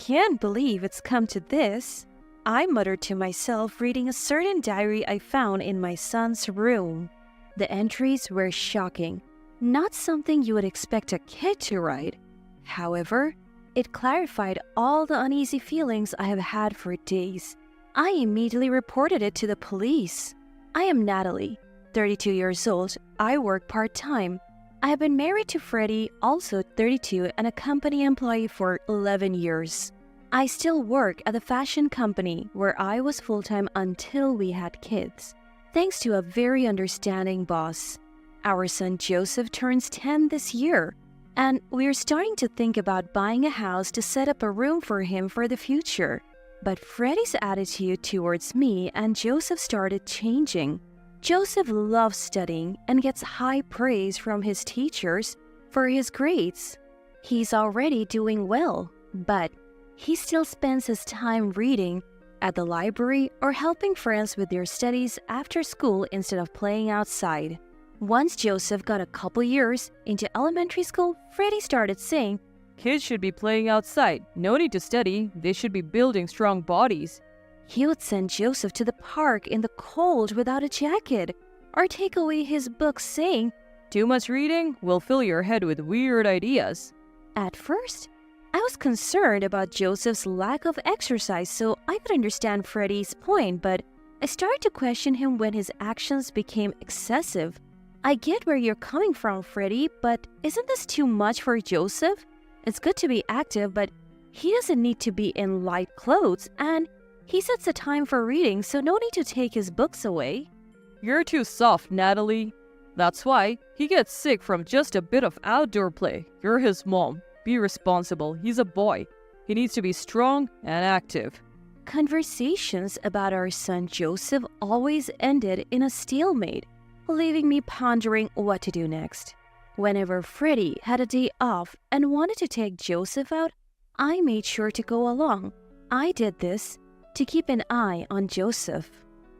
can't believe it's come to this, I muttered to myself, reading a certain diary I found in my son's room. The entries were shocking, not something you would expect a kid to write. However, it clarified all the uneasy feelings I have had for days. I immediately reported it to the police. I am Natalie, 32 years old. I work part-time. I have been married to Freddie, also 32, and a company employee for 11 years. I still work at the fashion company where I was full-time until we had kids, thanks to a very understanding boss. Our son Joseph turns 10 this year, and we're starting to think about buying a house to set up a room for him for the future. But Freddie's attitude towards me and Joseph started changing. Joseph loves studying and gets high praise from his teachers for his grades. He's already doing well, but he still spends his time reading at the library or helping friends with their studies after school instead of playing outside. Once Joseph got a couple years into elementary school, Freddie started saying, "Kids should be playing outside. No need to study. They should be building strong bodies." He would send Joseph to the park in the cold without a jacket, or take away his books saying, "Too much reading will fill your head with weird ideas." At first, I was concerned about Joseph's lack of exercise, so I could understand Freddie's point, but I started to question him when his actions became excessive. I get where you're coming from, Freddie, but isn't this too much for Joseph? It's good to be active, but he doesn't need to be in light clothes, and he sets a time for reading, so no need to take his books away. "You're too soft, Natalie. That's why he gets sick from just a bit of outdoor play. You're his mom. Be responsible. He's a boy. He needs to be strong and active." Conversations about our son Joseph always ended in a stalemate, leaving me pondering what to do next. Whenever Freddie had a day off and wanted to take Joseph out, I made sure to go along. I did this to keep an eye on Joseph,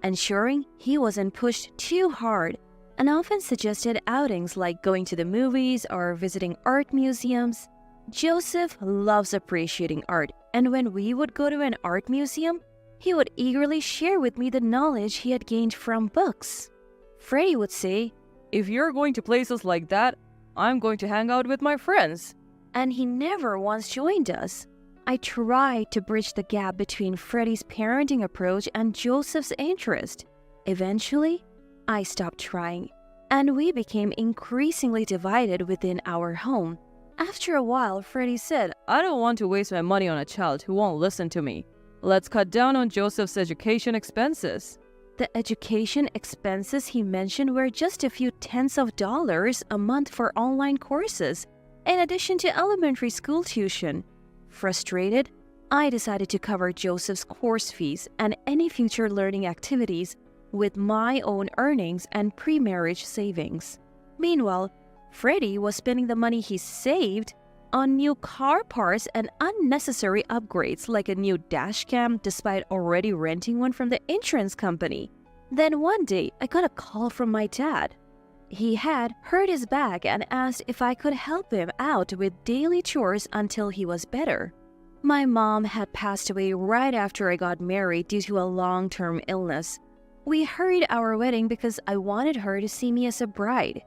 ensuring he wasn't pushed too hard, and often suggested outings like going to the movies or visiting art museums. Joseph loves appreciating art, and when we would go to an art museum, he would eagerly share with me the knowledge he had gained from books. Freddie would say, "If you're going to places like that, I'm going to hang out with my friends." And he never once joined us. I tried to bridge the gap between Freddie's parenting approach and Joseph's interest. Eventually, I stopped trying, and we became increasingly divided within our home. After a while, Freddie said, "I don't want to waste my money on a child who won't listen to me. Let's cut down on Joseph's education expenses." The education expenses he mentioned were just a few tens of dollars a month for online courses, in addition to elementary school tuition. Frustrated, I decided to cover Joseph's course fees and any future learning activities with my own earnings and pre-marriage savings. Meanwhile, Freddie was spending the money he saved on new car parts and unnecessary upgrades like a new dash cam despite already renting one from the insurance company. Then one day, I got a call from my dad. He had hurt his back and asked if I could help him out with daily chores until he was better. My mom had passed away right after I got married due to a long-term illness. We hurried our wedding because I wanted her to see me as a bride.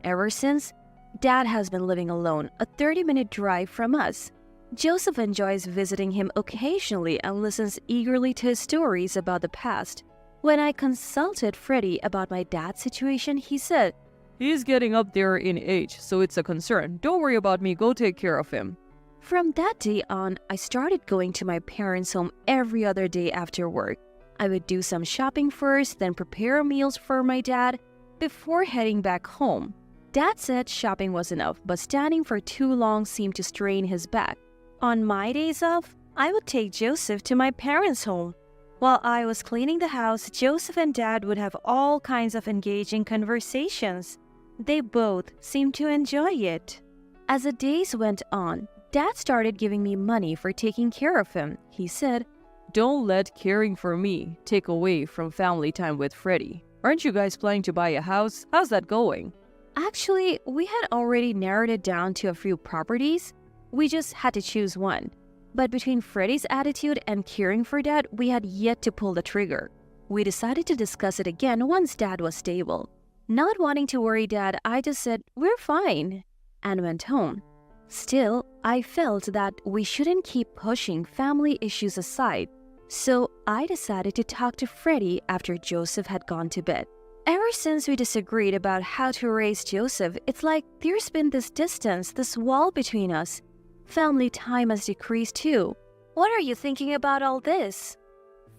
Ever since, Dad has been living alone, a 30-minute drive from us. Joseph enjoys visiting him occasionally and listens eagerly to his stories about the past. When I consulted Freddie about my dad's situation, he said, "He's getting up there in age, so it's a concern. Don't worry about me. Go take care of him." From that day on, I started going to my parents' home every other day after work. I would do some shopping first, then prepare meals for my dad before heading back home. Dad said shopping was enough, but standing for too long seemed to strain his back. On my days off, I would take Joseph to my parents' home. While I was cleaning the house, Joseph and Dad would have all kinds of engaging conversations. They both seemed to enjoy it. As the days went on, Dad started giving me money for taking care of him. He said, "Don't let caring for me take away from family time with Freddie. Aren't you guys planning to buy a house? How's that going?" Actually, we had already narrowed it down to a few properties. We just had to choose one. But between Freddie's attitude and caring for Dad, we had yet to pull the trigger. We decided to discuss it again once Dad was stable. Not wanting to worry Dad, I just said, "We're fine," and went home. Still, I felt that we shouldn't keep pushing family issues aside, so I decided to talk to Freddie after Joseph had gone to bed. Ever since we disagreed about how to raise Joseph, it's like there's been this distance, this wall between us. Family time has decreased too. "What are you thinking about all this?"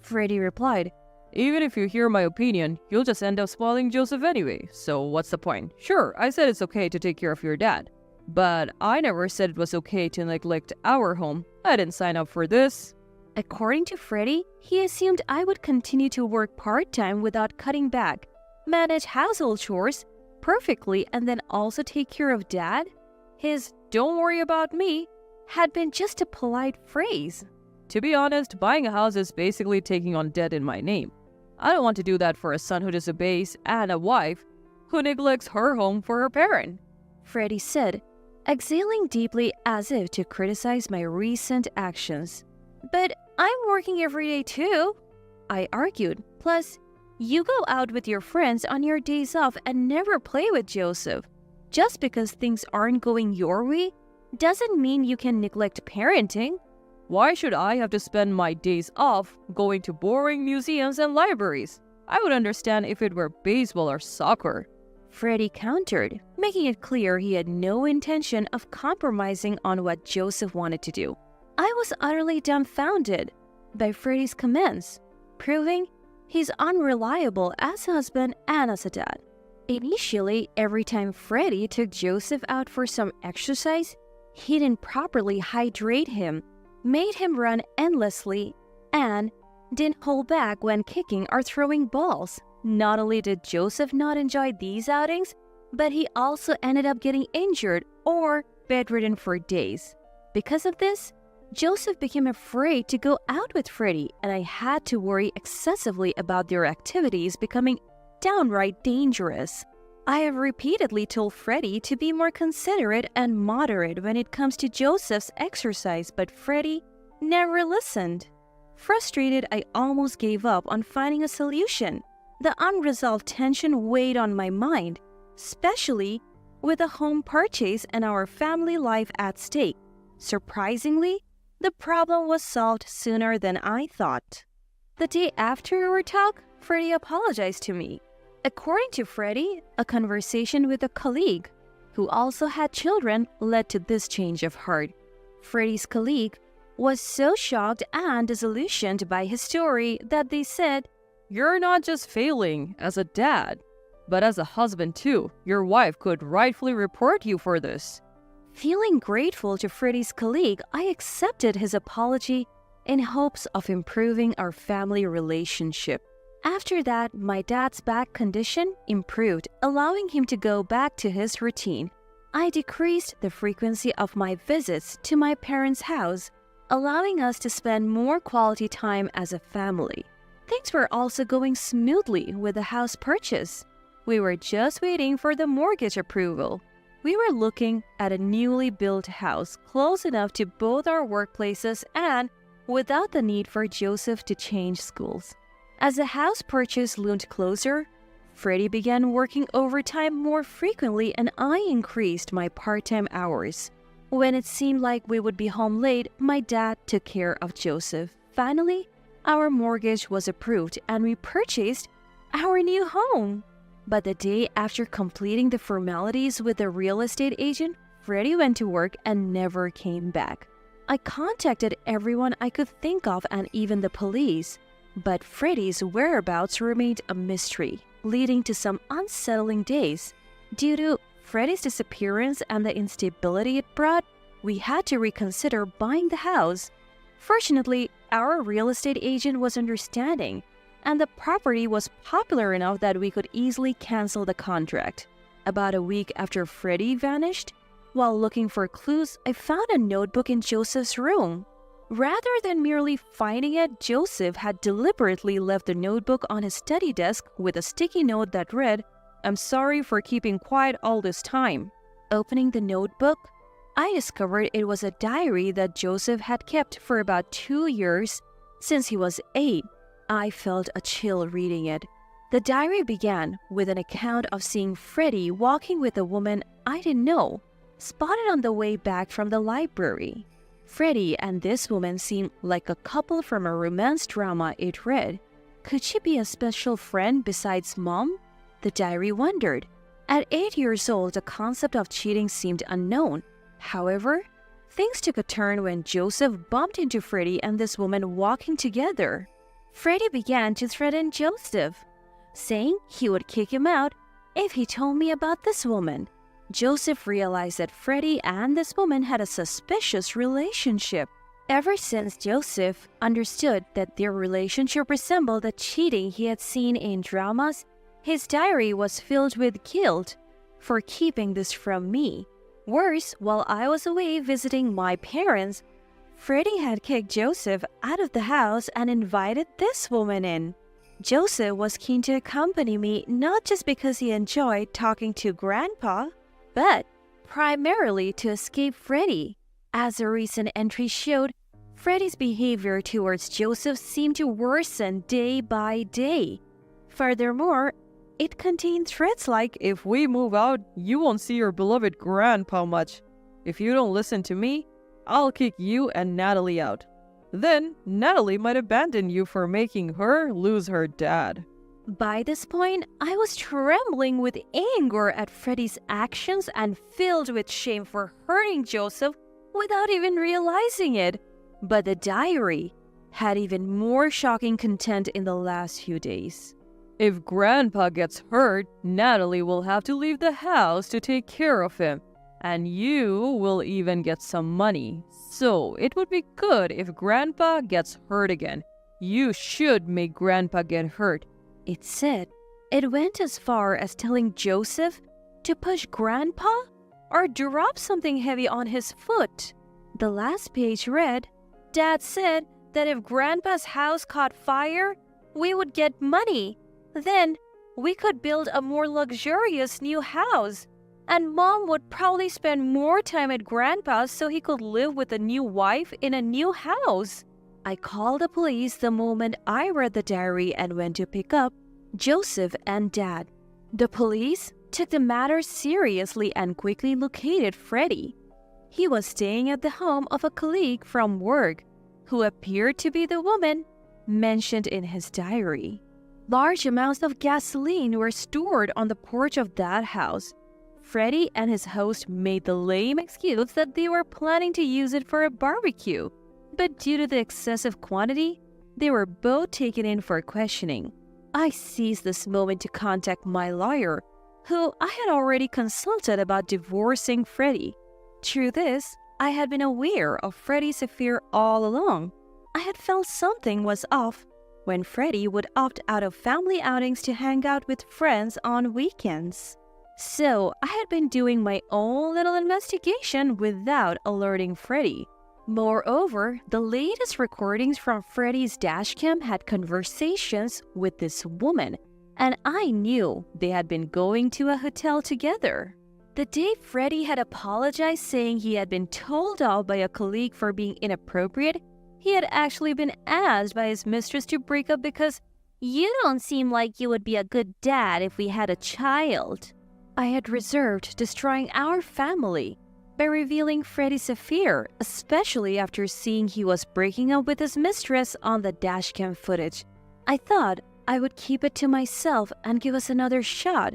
Freddie replied, "Even if you hear my opinion, you'll just end up spoiling Joseph anyway, so what's the point? Sure, I said it's okay to take care of your dad, but I never said it was okay to neglect our home. I didn't sign up for this." According to Freddie, he assumed I would continue to work part-time without cutting back, manage household chores perfectly, and then also take care of Dad. His "don't worry about me" had been just a polite phrase. To be honest, buying a house is basically taking on debt in my name. I don't want to do that for a son who disobeys and a wife who neglects her home for her parent, Freddie said, exhaling deeply as if to criticize my recent actions. "But I'm working every day too," I argued. "Plus, you go out with your friends on your days off and never play with Joseph. Just because things aren't going your way doesn't mean you can neglect parenting." Why should I have to spend my days off going to boring museums and libraries? I would understand if it were baseball or soccer, Freddie countered, making it clear he had no intention of compromising on what Joseph wanted to do. I was utterly dumbfounded by Freddie's comments, proving he's unreliable as a husband and as a dad. Initially, every time Freddie took Joseph out for some exercise, he didn't properly hydrate him, made him run endlessly, and didn't hold back when kicking or throwing balls. Not only did Joseph not enjoy these outings, but he also ended up getting injured or bedridden for days. Because of this, Joseph became afraid to go out with Freddie, and I had to worry excessively about their activities becoming downright dangerous. I have repeatedly told Freddie to be more considerate and moderate when it comes to Joseph's exercise, but Freddie never listened. Frustrated, I almost gave up on finding a solution. The unresolved tension weighed on my mind, especially with a home purchase and our family life at stake. Surprisingly, the problem was solved sooner than I thought. The day after our talk, Freddie apologized to me. According to Freddie, a conversation with a colleague who also had children led to this change of heart. Freddie's colleague was so shocked and disillusioned by his story that they said, "You're not just failing as a dad, but as a husband too. Your wife could rightfully report you for this." Feeling grateful to Freddie's colleague, I accepted his apology in hopes of improving our family relationship. After that, my dad's back condition improved, allowing him to go back to his routine. I decreased the frequency of my visits to my parents' house, allowing us to spend more quality time as a family. Things were also going smoothly with the house purchase. We were just waiting for the mortgage approval. We were looking at a newly built house close enough to both our workplaces and without the need for Joseph to change schools. As the house purchase loomed closer, Freddie began working overtime more frequently and I increased my part-time hours. When it seemed like we would be home late, my dad took care of Joseph. Finally, our mortgage was approved and we purchased our new home. But the day after completing the formalities with the real estate agent, Freddie went to work and never came back. I contacted everyone I could think of and even the police. But Freddie's whereabouts remained a mystery, leading to some unsettling days. Due to Freddie's disappearance and the instability it brought, we had to reconsider buying the house. Fortunately, our real estate agent was understanding, and the property was popular enough that we could easily cancel the contract. About a week after Freddie vanished, while looking for clues, I found a notebook in Joseph's room. Rather than merely finding it, Joseph had deliberately left the notebook on his study desk with a sticky note that read, "I'm sorry for keeping quiet all this time." Opening the notebook, I discovered it was a diary that Joseph had kept for about 2 years since he was 8. I felt a chill reading it. The diary began with an account of seeing Freddie walking with a woman I didn't know, spotted on the way back from the library. Freddie and this woman seemed like a couple from a romance drama it read. Could she be a special friend besides Mom? The diary wondered. At 8 years old, the concept of cheating seemed unknown. However, things took a turn when Joseph bumped into Freddie and this woman walking together. Freddie began to threaten Joseph, saying he would kick him out if he told me about this woman. Joseph realized that Freddie and this woman had a suspicious relationship. Ever since Joseph understood that their relationship resembled the cheating he had seen in dramas, his diary was filled with guilt for keeping this from me. Worse, while I was away visiting my parents, Freddie had kicked Joseph out of the house and invited this woman in. Joseph was keen to accompany me not just because he enjoyed talking to Grandpa, but primarily to escape Freddie. As a recent entry showed, Freddie's behavior towards Joseph seemed to worsen day by day. Furthermore, it contained threats like, If we move out, you won't see your beloved grandpa much. If you don't listen to me, I'll kick you and Natalie out. Then, Natalie might abandon you for making her lose her dad. By this point, I was trembling with anger at Freddie's actions and filled with shame for hurting Joseph without even realizing it. But the diary had even more shocking content in the last few days. If Grandpa gets hurt, Natalie will have to leave the house to take care of him. And you will even get some money. So it would be good if Grandpa gets hurt again. You should make Grandpa get hurt. It said it went as far as telling Joseph to push Grandpa or drop something heavy on his foot. The last page read, Dad said that if Grandpa's house caught fire, we would get money. Then we could build a more luxurious new house. And Mom would probably spend more time at Grandpa's so he could live with a new wife in a new house. I called the police the moment I read the diary and went to pick up Joseph and Dad. The police took the matter seriously and quickly located Freddie. He was staying at the home of a colleague from work who appeared to be the woman mentioned in his diary. Large amounts of gasoline were stored on the porch of that house. Freddie and his host made the lame excuse that they were planning to use it for a barbecue, but due to the excessive quantity, they were both taken in for questioning. I seized this moment to contact my lawyer, who I had already consulted about divorcing Freddie. Through this, I had been aware of Freddie's affair all along. I had felt something was off when Freddie would opt out of family outings to hang out with friends on weekends. So I had been doing my own little investigation without alerting Freddie. Moreover, the latest recordings from Freddie's dashcam had conversations with this woman, and I knew they had been going to a hotel together. The day Freddie had apologized saying he had been told off by a colleague for being inappropriate, he had actually been asked by his mistress to break up because you don't seem like you would be a good dad if we had a child. I had reserved destroying our family by revealing Freddie's affair, especially after seeing he was breaking up with his mistress on the dashcam footage. I thought I would keep it to myself and give us another shot,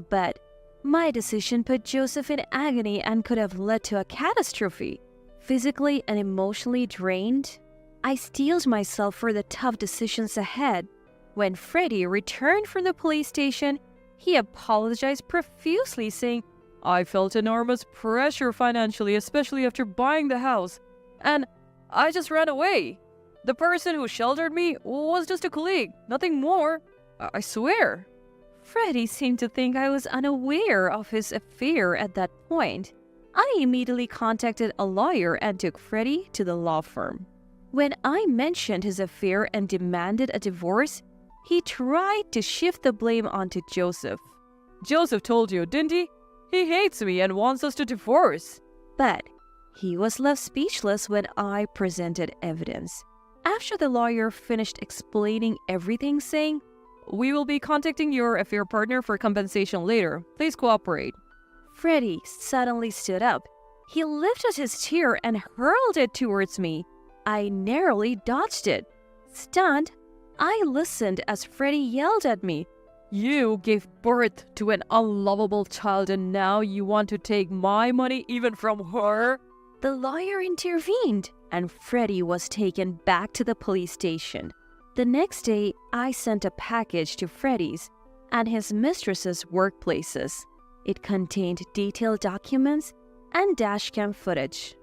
but my decision put Joseph in agony and could have led to a catastrophe. Physically and emotionally drained, I steeled myself for the tough decisions ahead. When Freddie returned from the police station, he apologized profusely, saying, I felt enormous pressure financially, especially after buying the house, and I just ran away. The person who sheltered me was just a colleague, nothing more. I swear. Freddie seemed to think I was unaware of his affair at that point. I immediately contacted a lawyer and took Freddie to the law firm. When I mentioned his affair and demanded a divorce, he tried to shift the blame onto Joseph. Joseph told you, didn't he? He hates me and wants us to divorce. But He was left speechless when I presented evidence. After the lawyer finished explaining everything, saying, "We will be contacting your affair partner for compensation later. Please cooperate." Freddie suddenly stood up. He lifted his chair and hurled it towards me. I narrowly dodged it. Stunned, I listened as Freddie yelled at me, "You gave birth to an unlovable child and now you want to take my money even from her?" The lawyer intervened, and Freddie was taken back to the police station. The next day, I sent a package to Freddie's and his mistress's workplaces. It contained detailed documents and dashcam footage.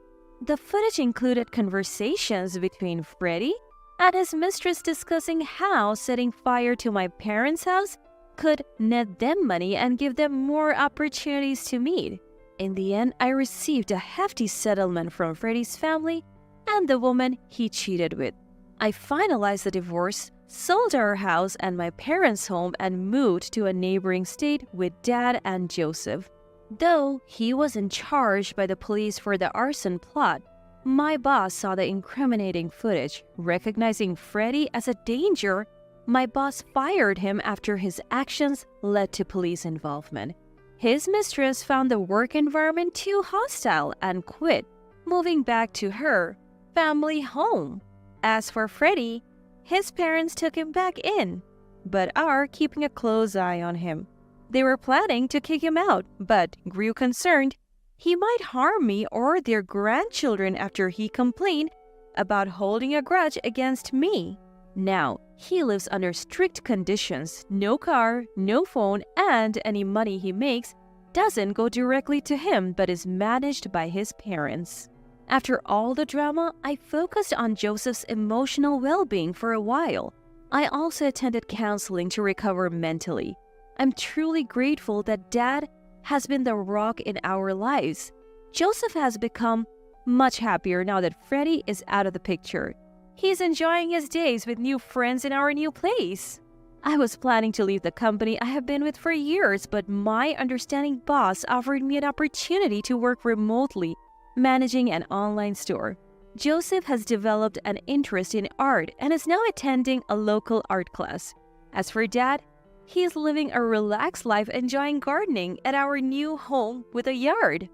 The footage included conversations between Freddie and his mistress discussing how setting fire to my parents' house could net them money and give them more opportunities to meet. In the end, I received a hefty settlement from Freddie's family and the woman he cheated with. I finalized the divorce, sold our house and my parents' home, and moved to a neighboring state with Dad and Joseph. Though he wasn't charged by the police for the arson plot, my boss saw the incriminating footage. Recognizing Freddie as a danger, my boss fired him after his actions led to police involvement. His mistress found the work environment too hostile and quit, moving back to her family home. As for Freddie, his parents took him back in, but are keeping a close eye on him. They were planning to kick him out, but grew concerned he might harm me or their grandchildren after he complained about holding a grudge against me. Now, he lives under strict conditions, no car, no phone, and any money he makes doesn't go directly to him but is managed by his parents. After all the drama, I focused on Joseph's emotional well-being for a while. I also attended counseling to recover mentally. I'm truly grateful that Dad has been the rock in our lives. Joseph has become much happier now that Freddie is out of the picture. He's enjoying his days with new friends in our new place. I was planning to leave the company I have been with for years, but my understanding boss offered me an opportunity to work remotely, managing an online store. Joseph has developed an interest in art and is now attending a local art class. As for Dad, he is living a relaxed life enjoying gardening at our new home with a yard.